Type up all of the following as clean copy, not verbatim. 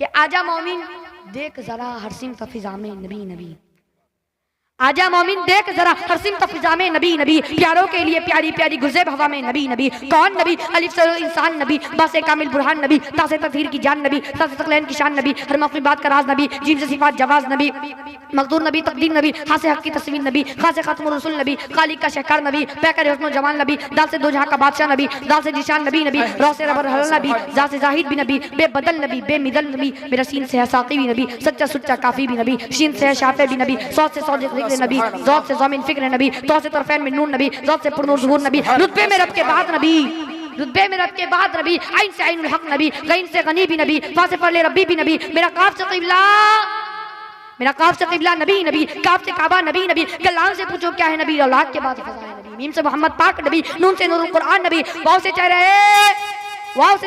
कि आजा मोमिन देख जरा हरसिम तफिजा में नबी नबी, आजा मोमिन देख जरा हरसिम तफिजा में नबी नबी, प्यारों के लिए प्यारी प्यारी गुज़े हवा में नबी नबी। कौन नबी? अलिफ से इंसान नबी, बासे कामिल बुरहान नबी, तासे तफहीर की जान नबी, तासे तकलैन की शान नबी, हर मखफी बात का राज नबी, जीम से सिफात जवाज नबी, मकदूर नबी तकदीर नबी, खासे हक की तस्वीर नबी, खासे खत्म रसूल नबी, खालिक का शहकार नबी, पैकर हुस्न जमाल नबी, दाल से दो जहां का बादशाह नबी, दाल से जिशान नबी नबी, रौ से रबर हल नबी, जा से जाहिद भी नबी, बेबदल नबी, बेमिदल नबी, मेरा सीन से है साकी भी नबी, सच्चा सुच्चा काफी भी नबी, शीन से है शाफे भी नबी, सौद से सौद जिक्र नबी, ज़ौक़ से ज़मीन फिक्र नबी, तो से तरफ़ैन में नून नबी, ज़ौक़ से पुरनूर ज़ुहूर नबी, रुतबे में रब के बाद नबी, रुतबे में रब के बाद नबी, आइन से आइनुल हक नबी, गैन से गनी भी नबी, फा से फले रब्बी भी नबी, मेरा काफ से क़िबला, मेरा काफ से क़िबला नबी नबी, काफ से काबा नबी नबी, कलाम से पूछो क्या है नबी, औलाद के बाद फ़ज़ा है नबी, मीम से मोहम्मद पाक नबी, नून से नूरुल कुरान नबी, वाव से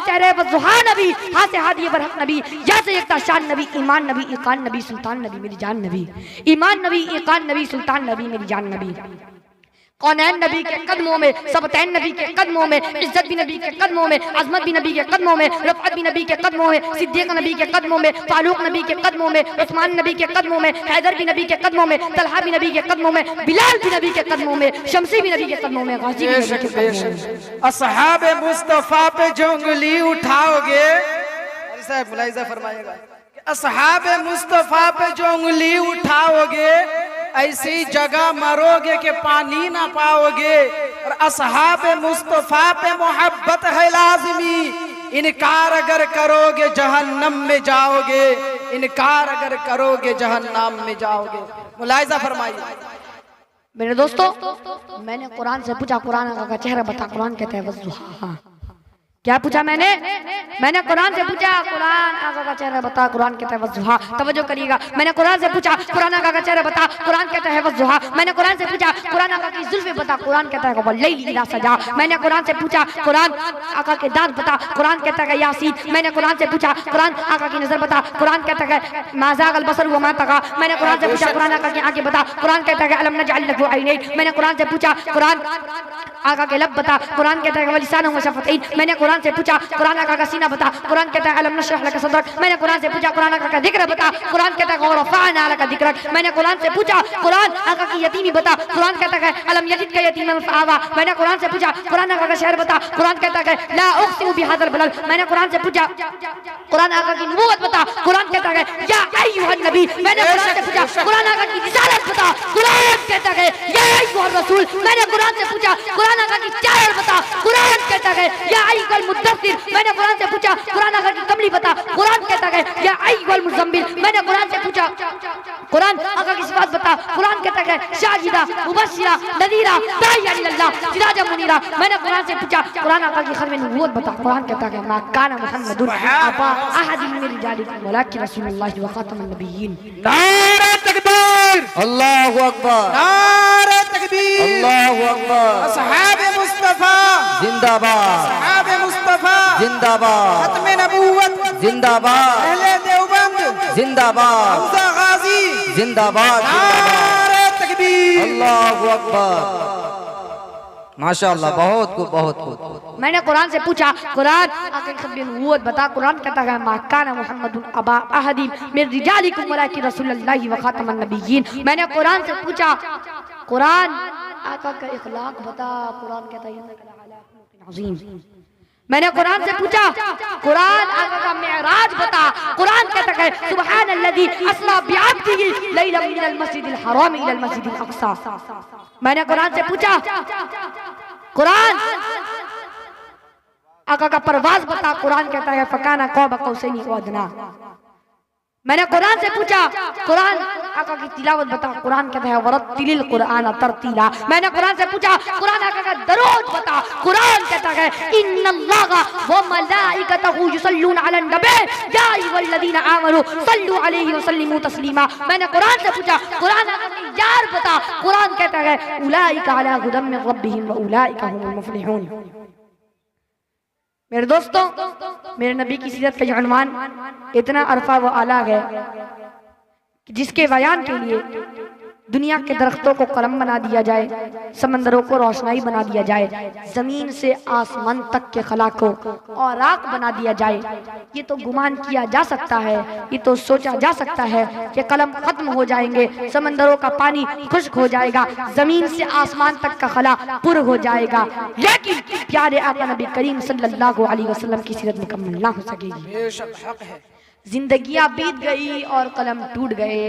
चेहरे वज़ुहा नबी, हा से हादी बरहक नबी, या से यकता शान नबी, ईमान नबी इकान नबी, सुल्तान नबी मेरी जान नबी, ईमान नबी इकान नबी, सुल्तान नबी मेरी जान नबी। कौनैन नबी के कदमों में, सबतैन नबी के कदमों में, इज्जत भी नबी के कदमों में, अजमत भी नबी के कदमों में, रफ़अत भी नबी के कदमों में, सिद्दीक़ नबी के कदमों में, फारूक नबी के कदमों में, उस्मान नबी के कदमों में, हैदर भी नबी के कदमों में, तलहा भी नबी के कदमों में, बिलाल भी नबी के कदमों में, शमसी भी नबी के कदमों में, गाजी भी नबी के कदमों में। असहाब मुस्तफा पे जो उंगली उठाओगे, साहब मुलाहिज़ा फरमाइएगा, असहाब मुस्तफा पे जो उंगली उठाओगे ऐसी जगह मरोगे कि पानी ना पाओगे। और असहाब मुस्तफा पे मोहब्बत है लाज़मी, इनकार अगर करोगे जहन्नम में जाओगे, इनकार अगर करोगे जहन्नम में जाओगे। मुलाहिज़ा फरमाइए मेरे दोस्तों, मैंने कुरान से पूछा, कुरान का चेहरा बता, कुरान कहता है वज़ुहा। क्या पूछा मैंने कुरान से पूछा, कुरान आका का चेहरा बता, कुरान कहता है वज़ुहा। तवज्जो करिएगा, मैंने कुरान से पूछा, कुरान आका का चेहरा बता, कुरान कहता है वज़ुहा। मैंने कुरान से पूछा, कुरान आका की जुल्फ़ें बता, कुरान कहता है वल्लैलि इज़ा सजा। मैंने कुरान से पूछा, कुरान आका के दांत बता, कुरान कहता है यासीन। मैंने कुरान से पूछा, कुरान आका की नज़र बता, कुरान कहता है मा ज़ाग़ल बसर व मा तग़ा। मैंने कुरान से पूछा, कुरान आका की आंखें बता, कुरान कहता है अलम नजअल लहू ऐनैन। मैंने कुरान से पूछा, कुरान आका के लब बता, कुरान कहता है वलिसानन व शफ़तैन। मैंने कुरान से पूछा, कुरान आका का सीना बता, कुरान कहता है अलम नशरह लक सदरक। मैंने कुरान से पूछा, कुरान आका का जिक्र बता, कुरान कहता है रफ़अना लक ज़िक्रक। मैंने कुरान से पूछा, कुरान आका की यतीमी बता, कुरान कहता है अलम यजिदका यतीमन फ़आवा। मैंने कुरान से पूछा, कुरान आका का शहर बता, कुरान कहता है ला उक़सिमु बिहाज़ल बलद। मैंने कुरान से पूछा, कुरान आका की नबूवत बता, कुरान कहता है या अय्युहन नबी। मैंने कुरान से पूछा, कुरान आका की रिसालत बता, कुरान कहता है या अय्युहर रसूल। मैंने कुरान से पूछा, कुरान आका की चादर बता, कुरान कहता है या अय्युहल मुद्दस्सिर। मैंने कुरान से पूछा, कुरान आका की कमली बता, कुरान कहता है या अय्युहल मुज़म्मिल। मैंने कुरान से पूछा, कुरान आका की सिफात बता, कुरान कहता है शाहिदा मुबश्शिरा नज़ीरा दाइया इलल्लाह सिराजा मुनीरा। मैंने कुरान से पूछा, कुरान आका की खत्म नबूवत बता, कुरान कहता है मा काना मुहम्मदुन अबा अहदिन मिन रिजालिकुम वलाकिन रसूलुल्लाह व खातमुन नबिय्यीन। नारे तकबीर, अल्लाहु अकबर, नारे तकबीर, अल्लाहु अकबर। असहाब मुस्तफा जिंदाबाद, असहाब मुस्तफा जिंदाबाद, खत्म नबूवत जिंदाबाद, अहले देवबंद जिंदाबाद, हमजा गाजी जिंदाबाद, नारे तकबीर, अल्लाहु अकबर। माशाअल्लाह, बहुत खूब, बहुत खूब। मैंने कुरान से पूछा, कुरान आका की खत्म नबूवत बता, कुरान कहता है मा काना मुहम्मदुन अबा अहदिन मिन रिजालिकुम वलाकिन रसूलुल्लाह व खातमुन नबिय्यीन। मैंने कुरान से पूछा, कुरान आका का इखलाक बता, कुरान कहता है इन्नका लअला खुलुक़िन अज़ीम। मैंने कुरान से पूछा, कुरान आका का मेराज बता, कुरान कहता है सुब्हानल्लज़ी अस्रा बिअब्दिही लैलन मिनल मस्जिदिल हराम इलल मस्जिदिल अक़सा। मैंने कुरान से पूछा, कुरान आका का परवाज बता, कुरान कहता है फकाना क़ौब क़ौसैनि व अदना। मैंने कुरान से पूछा, कुरान आका की तिलावत बता, कुरान कहता है वरत्तिलिल कुरान तरतीला। मैंने कुरान से पूछा, कुरान आका का दरूद बता, कुरान कहता है इन्नल्लाहा व मलाइकतहु युसल्लूना अलन नबी या अय्युहल्लज़ीना आमनू सल्लू अलैहि व सल्लिमू तस्लीमा। मैंने कुरान से पूछा, कुरान आका की यार बता, कुरान कहता है उलाइका अला हुदम मिन रब्बिहिम व उलाइका हुमुल मुफ्लिहून। मेरे दोस्तों, मेरे नबी की सीरत का उन्वान इतना अरफा व आला है कि जिसके बयान के लिए दुनिया के दरख्तों को कलम बना दिया जाए, समंदरों को रोशनाई बना दिया जाए, जमीन से आसमान तक के खला को औराक बना दिया जाए। ये तो गुमान किया जा सकता है, ये तो सोचा जा सकता है कि कलम खत्म हो जाएंगे, समंदरों का पानी खुश्क हो जाएगा, जमीन से आसमान तक का खला पुर हो जाएगा, लेकिन प्यारे आका नबी करीम सल्लल्लाहु अलैहि वसल्लम की सीरत मुकम्मल ना हो सकेगी। बेशक हक है। जिंदगियां बीत गई और कलम टूट गए,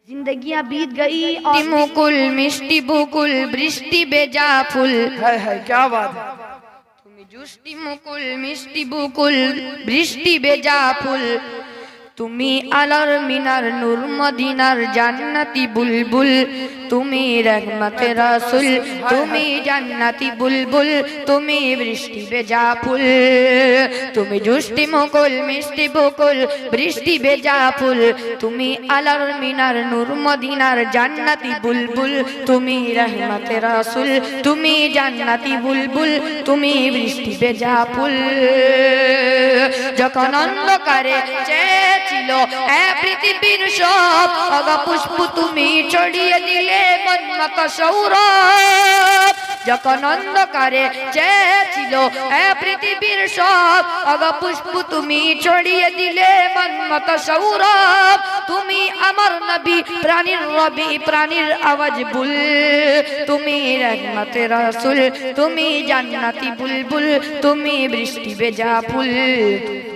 जिंदगियां बीत गई और मुकुल मिष्टि बुकुल बृष्टि बेजा फुल। है क्या बात है। তুমি জুষ্টি মুকুল মিষ্টি বুকুল বৃষ্টি বেজা ফুল, তুমি আলার মিনার নূর মদিনার জান্নাতি বুলবুল, তুমি রহমতে রাসূল, তুমি জান্নাতি বুলবুল, তুমি বৃষ্টি বেজা ফুল, তুমি জুষ্টি মুকুল মিষ্টি বুকুল বৃষ্টি বেজা ফুল, তুমি আলার মিনার নূর মদিনার জান্নাতি বুলবুল, তুমি রহমতে রাসূল, তুমি জান্নাতি বুলবুল, তুমি বৃষ্টি বেজা ফুল। যখন অন্ধকারে চেয়েছিল এ পৃথিবীর সব অগা পুষ্প, তুমি ছড়িয়ে দিলে মন্মত সৌরভ। যখন অন্ধকারে চেয়েছিল এ পৃথিবীর সব অগা পুষ্প, তুমি ছড়িয়ে দিলে মন্মত সৌরভ। তুমি আমার নবী প্রাণীর রবি, প্রাণীর আওয়াজ বুল, তুমি রহমতে রাসূল, তুমি জান্নাতি বুলবুল, তুমি বৃষ্টি বেজা ফুল,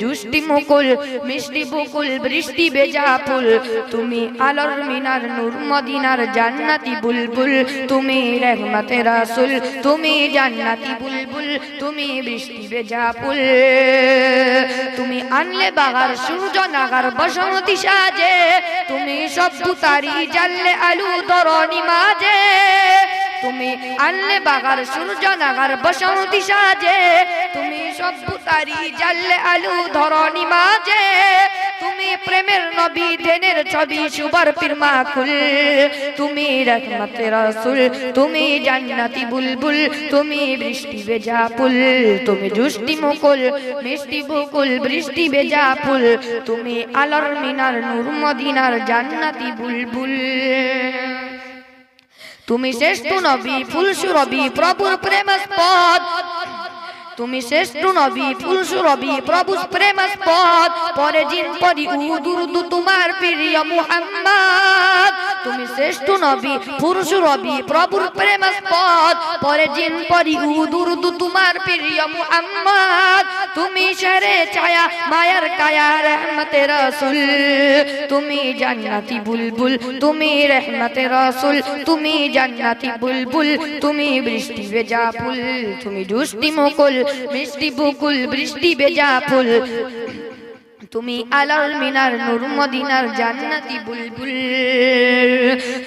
জুষ্টি মুকুল মিষ্টি বুকুল বৃষ্টি বেজা ফুল, তুমি আলোর মিনার নূর মদিনার জান্নাতি বুলবুল, তুমি রহমতে রাসূল, তুমি জান্নাতি বুলবুল, তুমি বৃষ্টি বেজা ফুল। তুমি আনলে বাগার সূর্য নাগার বসন্তী সাজে, তুমি সভ্যতারি জানলে আলু ধরণী মাঝে, তুমি আনলে বাগার সূর্য নাগার বসন্তী সাজে, তুমি সভ্যতারি জানলে আলু ধরণী মাঝে, তুমি প্রেমের নবী দেনের ছবি সুবার পীরমা কুল, তুমি রহমতে রাসূল, তুমি জান্নাতি বুলবুল, তুমি বৃষ্টি বেজা ফুল, তুমি জুষ্টি মুকুল মিষ্টি বুকুল বৃষ্টি বেজা ফুল, তুমি আলোর মিনার নূর মদিনার জান্নাতি বুলবুল। তুমি শ্রেষ্ঠ নবী ফুল সুরবি প্রভুর প্রেমাস্পদ, তুমি শ্রেষ্ঠ নবী ফুল সুরবি প্রভুর প্রেমাস্পদ, পরে জিন পরি উদুরদু তোমার প্রিয় মুহাম্মদ। তুমি শ্রেষ্ঠ নবী ফুল সুরবি প্রভুর প্রেমাস্পদ, পরে জিন পরি উদুরদু তোমার প্রিয় মুহাম্মদ। তুমি শেরে ছায়া মায়ার কায়া রহমতে রাসূল, তুমি জান্নাতি বুলবুল, তুমি রহমতে রাসূল, তুমি জান্নাতি বুলবুল, তুমি বৃষ্টি বেজা ফুল, তুমি জুষ্টি মুকুল মিষ্টি বুকুল বৃষ্টি বেজা ফুল, তুমি আলাল মিনার নূর মদিনার জান্নাতি বুলবুল।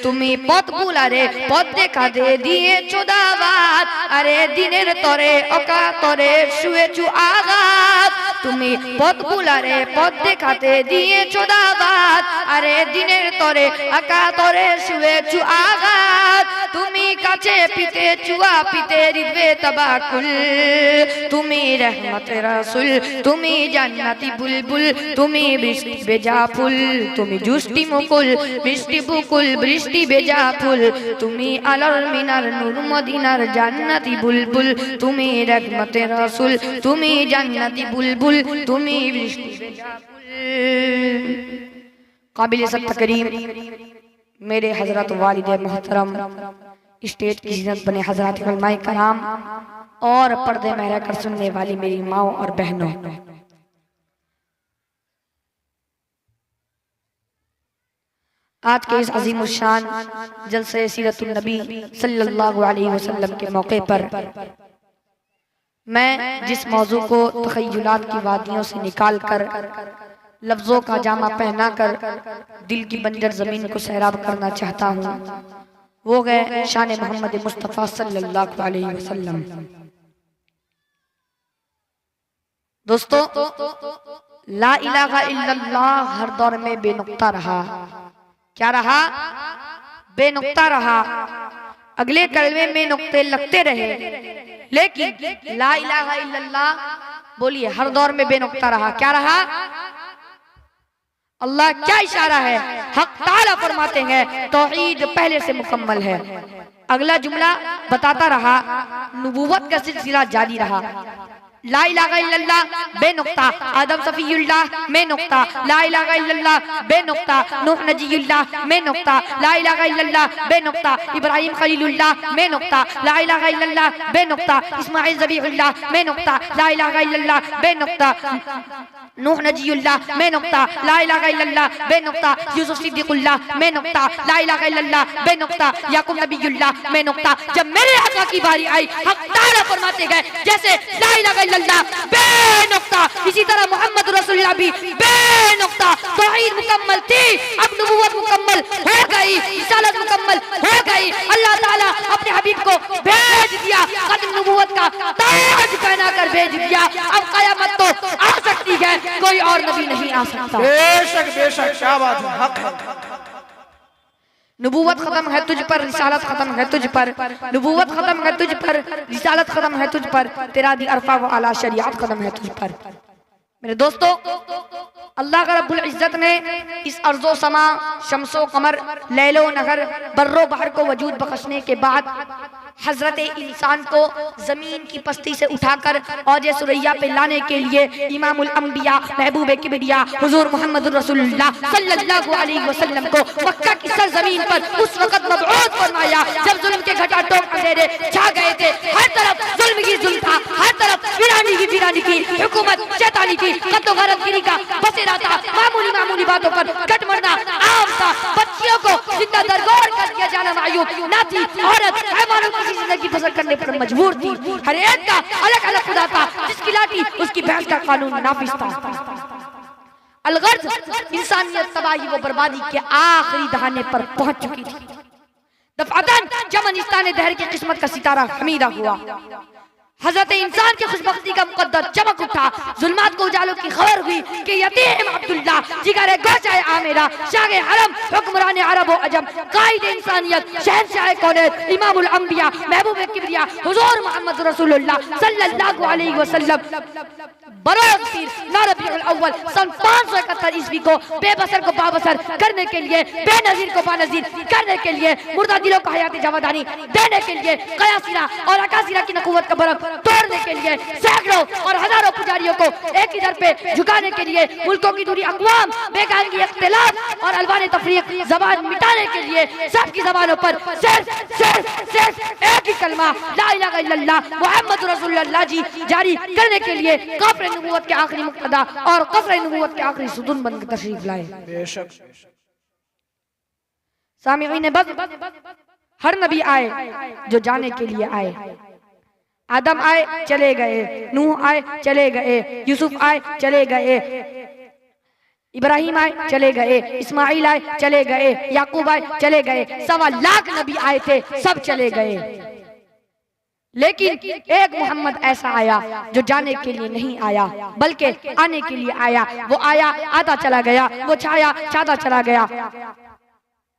তুমি পথ বুলারে পথ দেখা দে দিয়েছো দাওয়াত, আরে দিনের তরে অকাতরে শুয়েছো আঘাত। তুমি পথ বুলারে পথ দেখাতে দিয়েছো দাওয়াত, আরে দিনের তরে অকাতরে শুয়েছো আঘাত। তুমি কাছে পিতে চুয়া পিতে রিদবে তবাকুল, তুমি রহমতে রাসূল, তুমি জান্নাতি বুলবুল, তুমি বৃষ্টি বেজা ফুল, তুমি জুষ্টি মুকুল মিষ্টি বুকুল বৃষ্টি বেজা ফুল, তুমি আলোর মিনার নূর মদিনার জান্নাতি বুলবুল, তুমি রহমতে রাসূল, তুমি জান্নাতি বুলবুল, তুমি বৃষ্টি বেজা ফুল। काबिल सब तकरीम मेरे हजरत वालिद मोहतरम, स्टेज की इज्जत बने हजरत उलमाए कराम और पर्दे में रहकर सुनने वाली मेरी माओ और बहनों, आज के इस अजीम शान जलसे सीरतुन नबी सल्लल्लाहु अलैहि वसल्लम के मौके पर मैं जिस मौजू को तखय्युलात की वादियों से निकाल कर लफ्जों का जामा पहनाकर दिल की बंजर जमीन को सैराब करना चाहता हूँ, वो है शान मोहम्मद मुस्तफ़ा सल्लल्लाहु अलैहि वसल्लम। दोस्तों, ला इलाहा इल्लल्लाह हर दौर में बेनुक्ता रहा। क्या रहा? बेनुक्ता रहा। अगले कलमे में नुक्ते लगते रहे, लेकिन ला इलाहा इल्लल्लाह बोलिए हर दौर में बेनुक्ता रहा। क्या रहा? अल्लाह क्या इशारा है, हक ताला फरमाते हैं तौहीद पहले से मुकम्मल है। अगला जुमला बताता रहा, नबूवत का सिलसिला जारी रहा। ला इलाहा इल्लल्लाह बेनुक्ता आदम सफीउल्लाह में नुक्ता, ला इलाहा इल्लल्लाह बेनुक्ता नूह नजीउल्लाह में नुक्ता, ला इलाहा इल्लल्लाह बेनुक्ता इब्राहिम खलीलुल्लाह में नुक्ता, ला इलाहा इल्लल्लाह बेनुक्ता इस्माइल ज़बीहुल्लाह में नुक्ता, ला इलाहा इल्लल्लाह बेनुक्ता नूह नजीउल्लाह में नुक्ता, ला इलाहा इल्लल्लाह बेनुक्ता यूसुफ सिद्दीकुल्लाह में नुक्ता, ला इलाहा इल्लल्लाह बेनुक्ता याकूब नबीयुल्लाह में नुक्ता। जब मेरे आका की बारी आई, हक ताला फरमाते गए जैसे ला इलाहा इल्लल्लाह बेनुक्ता, इसी तरह मोहम्मद रसूलुल्लाह भी बेनुक्ता। तौहीद मुकम्मल थी, अब नबूवत मुकम्मल हो गई, रिसालत मुकम्मल हो गई। अल्लाह ताला अपने हबीब को भेज दिया, खत्म नबूवत का ताज पहना कर भेज दिया। अब कयामत तो आ सकती है, कोई और नबी नहीं आ सकता। बेशक बेशक, क्या बात है, हक है। नबूवत खत्म है तुझ पर, रिसालत खत्म है तुझ पर, नबूवत खत्म है तुझ पर, रिसालत खत्म है तुझ पर, तेरा दी अरफा व आला शरीयत खत्म है तुझ पर। मेरे दोस्तों, अल्लाह का रब्बुल इज्जत ने इस अर्ज़ो समा, शम्सो कमर, लैलो नहर, बर्रो बहर को वजूद बख्शने के बाद हजरत इंसान को जमीन की पस्ती से उठाकर औजे सुरैया पे लाने के लिए इमामुल अंबिया महबूब किबरिया हुजूर मोहम्मद रसूलुल्लाह सल्लल्लाहु अलैहि वसल्लम को मक्का की सरजमीन पर उस वक्त मबऊस फरमाया जब जुल्म के घटाटोप अंधेरे छा गए थे। हर तरफ जुल्म ही जुल्म था, हर तरफ वीरानी की हुकूमत शैतानी की कत्तो गरदगिरी का बसेरा था। मामूली बातों पर कट मरना आम था। बच्चियों को जिंदा दरगोर कर दिया जाना मायूब ना थी। औरत हैवानों की जिंदगी बसर करने पर मजबूर थी। हर एक का अलग अलग खुदा था, जिसकी लाठी उसकी भैंस का कानून नाफिज था। अलगर्ज इंसानियत तबाही व बर्बादी के आखिरी दहाने पर पहुंच चुकी थी। दफअतन चमनिस्तान दहर की किस्मत का सितारा हमीदा हुआ। हजरत इंसान की खुशबख्ती का मुकद्दर चमक उठा। जुल्मात को उजालों की खबर हुई कि यतीम अब्दुल्ला जिगर गोशाए आमेरा शाह हरम हुक्मरान अरब व अजम कायद इंसानियत शहंशाह कौनैन इमामुल अंबिया महबूब किबरिया हुजूर मोहम्मद रसूलुल्लाह सल्लल्लाहु अलैहि वसल्लम रबीउल अव्वल सन 571 ईस्वी को बेबसर को बाबसर करने के लिए, बेनजीर को बानजीर करने के लिए, मुर्दा दिलों को हयात जवादानी देने के लिए, कयासिरा और अकासिरा की नकुवत का बरम तोड़ने के लिए, सैकड़ों और हजारों पुजारियों को एक ही दर पे झुकाने के लिए, मुल्कों की दूरी अक़वाम बेगानगी इख्तिलाफ और अलवान तफरीक ज़बान मिटाने के लिए सबकी ज़बानों पर सिर्फ एक ही कलमा ला इलाहा इल्लल्लाह मुहम्मद रसूलुल्लाह जी जारी करने के लिए कब्र नबूवत के आखिरी मुक्तदा और कब्र नबूवत के आखिरी सुतून बनकर तशरीफ लाए। बेशक सामिईन बस हर नबी आए जो जाने के लिए आए। आदम आए चले गए, नूह आए चले गए, यूसुफ आए चले गए, इब्राहिम आए चले गए, इस्माइल आए चले गए, याकूब आए चले गए, 1.25 लाख नबी आए थे, सब चले गए। लेकिन एक मोहम्मद ऐसा आया जो जाने के लिए नहीं आया बल्कि आने के लिए आया। वो आया आता चला गया, वो छाया छाता चला गया।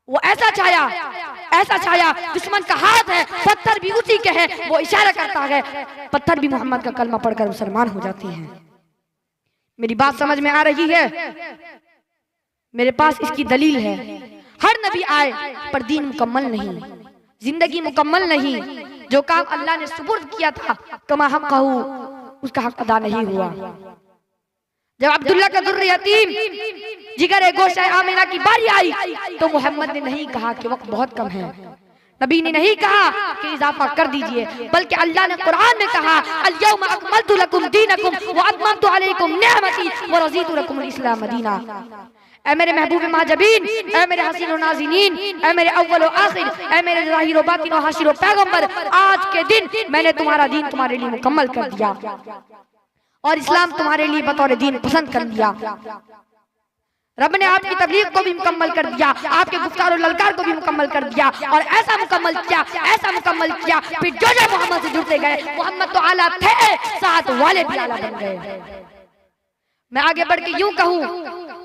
वो ऐसा छाया दुश्मन का हाथ है, पत्थर भी उसी के है, वो इशारा करता है, पत्थर भी मोहम्मद का कलमा पढ़कर मुसलमान हो जाते हैं। मेरी बात समझ में आ रही है? मेरे पास इसकी दलील है। हर नबी आए पर दीन मुकम्मल नहीं, जिंदगी मुकम्मल नहीं। जो काम अल्लाह ने सुपुर्द किया था कमा हक कहू, उसका हक अदा नहीं हुआ। जब अब्दुल्ला का दुर्र यतीम जिगर गोशा आमिना की बारी आई तो मोहम्मद ने नहीं कहा कि वक्त बहुत कम है, नबी ने नहीं कहा कि इजाफा कर दीजिए, बल्कि अल्लाह ने कुरान में कहा अल-यौमा अकमलतु लकुम दीनकुम व अतममतु अलैकुम निअमती व रज़ीतु लकुम अल-इस्लाम दीना। ऐ मेरे महबूब माजबीन, ऐ मेरे हसीन नाज़िनीन, ऐ मेरे अव्वल व आखिर, ऐ मेरे ज़ाहिर व बातिन व हाशिर व पैगंबर, आज के दिन मैंने तुम्हारा दीन तुम्हारे लिए मुकम्मल कर दिया और इस्लाम तुम्हारे लिए बतौर दीन पसंद कर दिया। रब ने आपकी तबलीग को भी मुकम्मल कर दिया, आपके गुफ्तार और ललकार को भी मुकम्मल कर दिया और ऐसा मुकम्मल किया फिर जो मोहम्मद से जुड़ते गए, मोहम्मद तो आला थे, साथ वाले भी आला बन गए। मैं आगे बढ़ के यूं कहूं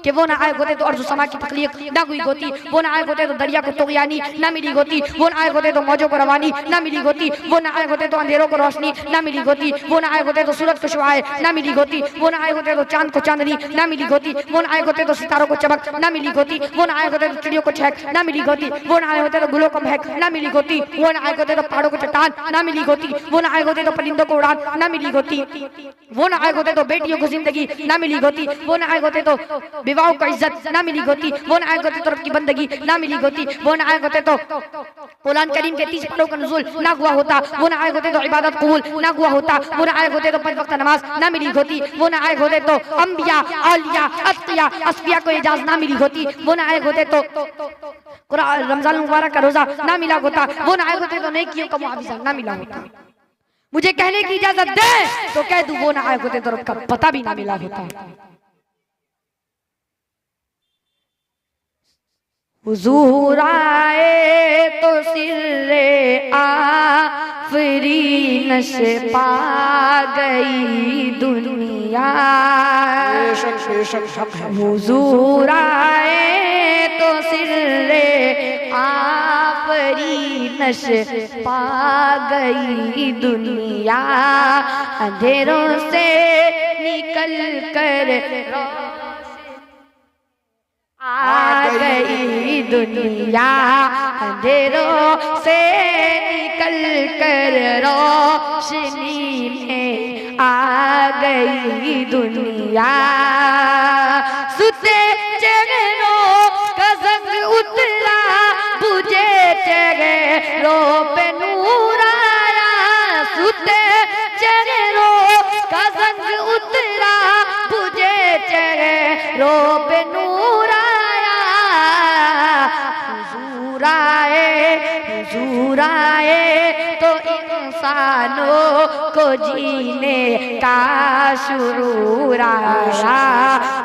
कि वो ना आए होते तो अर्ज़ समा की तख्लीक ना हुई होती, वो ना आए होते तो दरिया को तुग़यानी ना मिली होती, वो ना आए होते तो मौजों को रवानी ना मिली होती, वो ना आए होते तो अंधेरों को रोशनी ना मिली होती, वो ना आए होते तो सूरज को शुआएं ना मिली होती, वो ना आए होते तो चांद को चांदनी ना मिली होती, वो ना आए होते तो सितारों को चमक ना मिली होती, वो ना आए होते तो चिड़ियों को चहक ना मिली होती, वो ना आए होते तो गुलों को महक ना मिली होती, वो ना आए होते तो पहाड़ों को चट्टान ना मिली होती, वो ना आए होते तो परिंदों को उड़ान ना मिली होती, वो ना आए होते तो बेटियों को जिंदगी ना मिली होती, वो ना आए होते तो विवाह को इज्जत ना मिली होती, वो ना आए होते तो रब की बंदगी ना मिली होती, वो ना आए होते तो कुरान करीम के 30 पारों का नुज़ूल ना हुआ होता, वो ना आए होते तो इबादत कबूल ना हुआ होता, वो ना आए होते तो 5 वक्त नमाज ना मिली होती, वो ना आए होते तो अंबिया औलिया अत्किया अस्फिया को इजाज़त ना मिली होती, वो ना आए होते तो रमजान मुबारक का रोजा ना मिला होता, वो ना आए होते तो नेकियों का मुआविजा ना मिला होता। मुझे कहने की इजाजत दे तो कह दूं वो ना आए होते तो रब का पता भी ना मिला होता। हुजूर आए तो सिर्रे आफरीन से पा गई दुनिया, बेशक बेशक हक है। हुजूर आए तो सिर्रे आफरीन से पा गई दुनिया, अंधेरों से निकल कर आ गई दुनिया, अंधेरों से निकल कर रोशनी में आ गई दुनिया, सुते चेहरों का जंग उतरा, बुझे चेहरों पे नूर आया, सुते चेहरों का जंग उतरा, बुझे चेहरों पे नूर हुजूर आए तो इंसानों को जीने का शुरूर आया,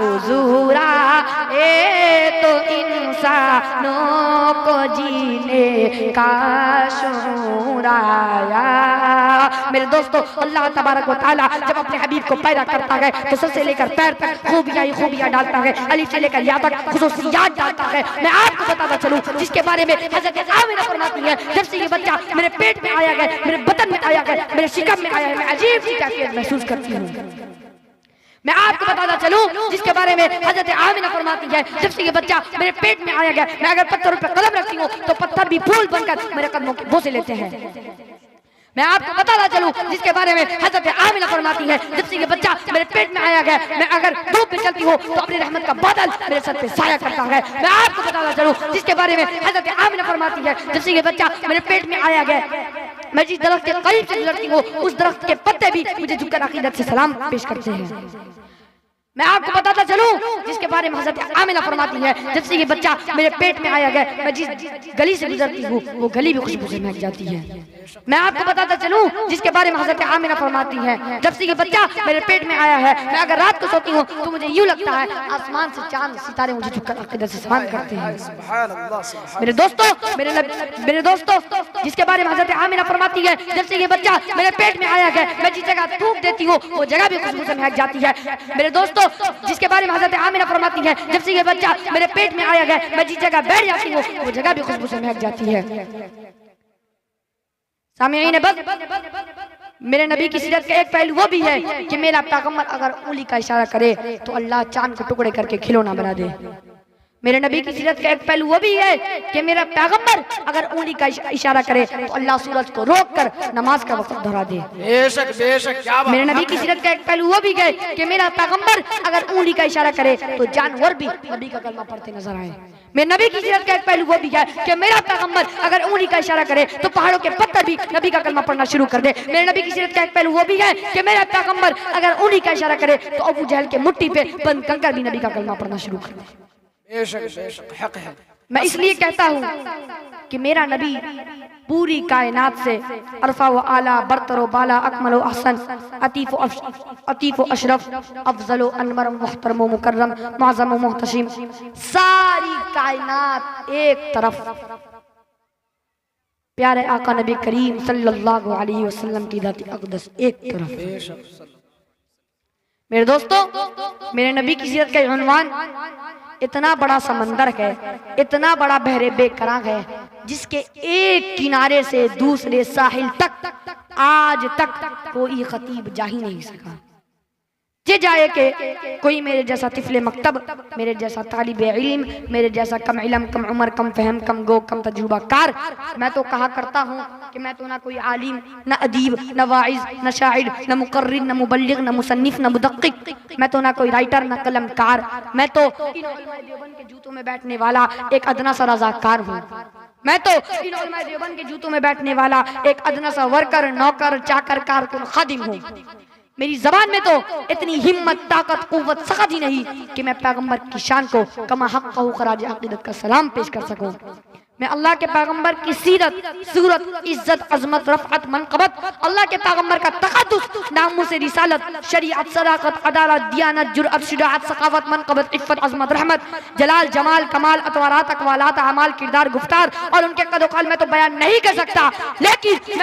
हुजूर आए तो इंसानों को जीने का शुरूर आया। मेरे दोस्तों, अल्लाह तबारक व तआला जब अपने हबीब को पैदा करता है तो सर से लेकर पैर तक खूबियां ही खूबियां डालता है, अलिफ से लेकर या तक खुसूसियात डालता है। मैं आपको बताता चलूं जिसके बारे में हज़रत आमिना फरमाती है, जब से ये बच्चा मेरे पेट में आया गया, मेरे बदन में आया गया, मेरे शिकम में आया है, मैं अजीब सी कैफियत महसूस करती हूँ। मैं आपको बताता चलूं जिसके बारे में हज़रत आमिना फरमाती है, जब से ये बच्चा मेरे पेट में आया गया, मैं अगर पत्थरों पर कदम रखती हूँ तो पत्थर भी फूल बनकर मेरे कदमों के बोसे लेते हैं। मैं आपको बताता चलूं जिसके बारे में हज़रत आमिना फरमाती है, जब से ये बच्चा मेरे पेट में आया गया, मैं अगर धूप में चलती हूँ तो अपनी रहमत का बादल मेरे सर पे साया करता है। मैं आपको बताता चलूं जिसके बारे में हज़रत आमिना फरमाती है, जब से ये बच्चा मेरे पेट में आया गया, मैं जिस दरख्त के करीब से गुजरती हूँ उस दरख्त के पत्ते भी मुझे झुककर अकीदत से सलाम पेश करते हैं। मैं आपको बताता चलूं जिसके बारे में हज़रत आमिना फरमाती है, जब से ये बच्चा मेरे पेट में आया गया, मैं जिस गली से गुजरती हूँ वो गली भी खुशबू से महक जाती है। मैं आपको बताता चलूं जिसके बारे में हज़रत आमिना फरमाती है, जब से ये बच्चा मेरे पेट में आया है, मैं अगर रात को सोती हूँ तो मुझे यूं लगता है आसमान से चांद सितारे मुझे झुककर अकीदत से सलाम करते हैं। मेरे दोस्तों, जिसके बारे में हज़रत आमिना फरमाती है, जब से ये बच्चा मेरे पेट में आया है, मैं जिस जगह थूक देती हूँ वो जगह भी खुशबू से महक जाती है। मेरे दोस्तों, जिसके बारे में हज़रत आमिना फरमाती है, जब से ये बच्चा मेरे पेट में आया गया, मैं जिस जगह बैठ जाती हूँ वो जगह भी खुशबू से महक जाती है। सामईन, बस मेरे नबी की सीरत का एक पहलू वो भी है कि मेरा पैगंबर अगर उंगली का इशारा करे तो अल्लाह चांद को टुकड़े करके खिलौना बना दे। मेरे नबी की सीरत का एक पहलू वो भी है कि मेरा पैगंबर अगर उंगली का इशारा करे तो अल्लाह सूरज को रोक कर नमाज का वक्त दोहरा दे। बेशक बेशक, क्या बात। मेरे नबी की सीरत का एक पहलू वो भी है कि मेरा पैगंबर अगर उंगली का इशारा करे तो जानवर भी नबी का कलमा पढ़ते नजर आए। मेरे नबी की सीरत का एक पहलू वो भी है कि मेरा पैगंबर अगर उंगली का इशारा करे तो पहाड़ों के पत्थर भी नबी का कलमा पढ़ना शुरू कर दे। मेरे नबी की सीरत का एक पहलू वो भी है कि मेरा पैगंबर अगर उंगली का इशारा करे तो अबू जहल के मुट्ठी पे बंद कंकर भी नबी का कलमा पढ़ना शुरू कर दे। बेशक बेशक, हक है। मैं इसलिए कहता हूँ कि मेरा नबी पूरी कायनात से अरफा व आला, बरतर व बाला, अकमल व अहसन, अतीफ व अशरफ, अफजल व अनवर, मुहतरम व मुकर्रम, मुअज़्ज़म व मुहतशिम, सारी कायनात एक तरफ, प्यारे आका नबी करीम सल्लल्लाहु अलैहि वसल्लम की ज़ात अक़दस एक तरफ। मेरे दोस्तों, मेरे नबी की सीरत का उन्वान इतना बड़ा समंदर है, इतना बड़ा बहरे बेकरार है, जिसके एक किनारे से दूसरे साहिल तक आज तक कोई खतीब जा ही नहीं सका। ये जाए कि कोई मेरे जैसा तिफले मकतब, मेरे जैसा तालिब इल्म, मेरे जैसा कम इल्म, कम उम्र, कम फहम, कम गो, कम तजुर्बा कार। मैं तो कहा करता हूँ कि मैं तो ना कोई आलिम, न अदीब, न वाइज, न शाइर, न मुकर्रिर, न मुबल्लिग, न मुसन्निफ, न मुदक्किक। मैं तो ना कोई राइटर, न कलमकार। मैं तो इन उलमाए देवबंद के जूतों में बैठने वाला एक अदना सा रज़ाकार हूँ। मैं तो इन उलमाए देवबंद के जूतों में बैठने वाला एक अदना सा वर्कर, नौकर, चाकर, कारकुन, खादिम हूँ। मेरी जबान में तो इतनी हिम्मत, ताकत, कुव्वत, सख्त ही नहीं कि मैं पैगंबर की शान को कमा हक खराज अकीदत का सलाम पेश कर सकूं। मैं अल्लाह के पैगंबर की सीरत, सूरत, इज्जत, अजमत, रफ़अत, मनक़बत, अल्लाह के पैगंबर का तक़द्दुस, नामूस रिसालत, शरीअत, सदाक़त, अदालत, दियानत, जुरअत, शुजाअत, सखावत, मनक़बत, इफ़्फ़त, अज़मत, रहमत, जलाल, जमाल, कमाल, अतवारात, अक़वालात, अमाल, किरदार, गुफ्तार और उनके क़द-ओ-क़ाल मैं तो बयान नहीं कर सकता, लेकिन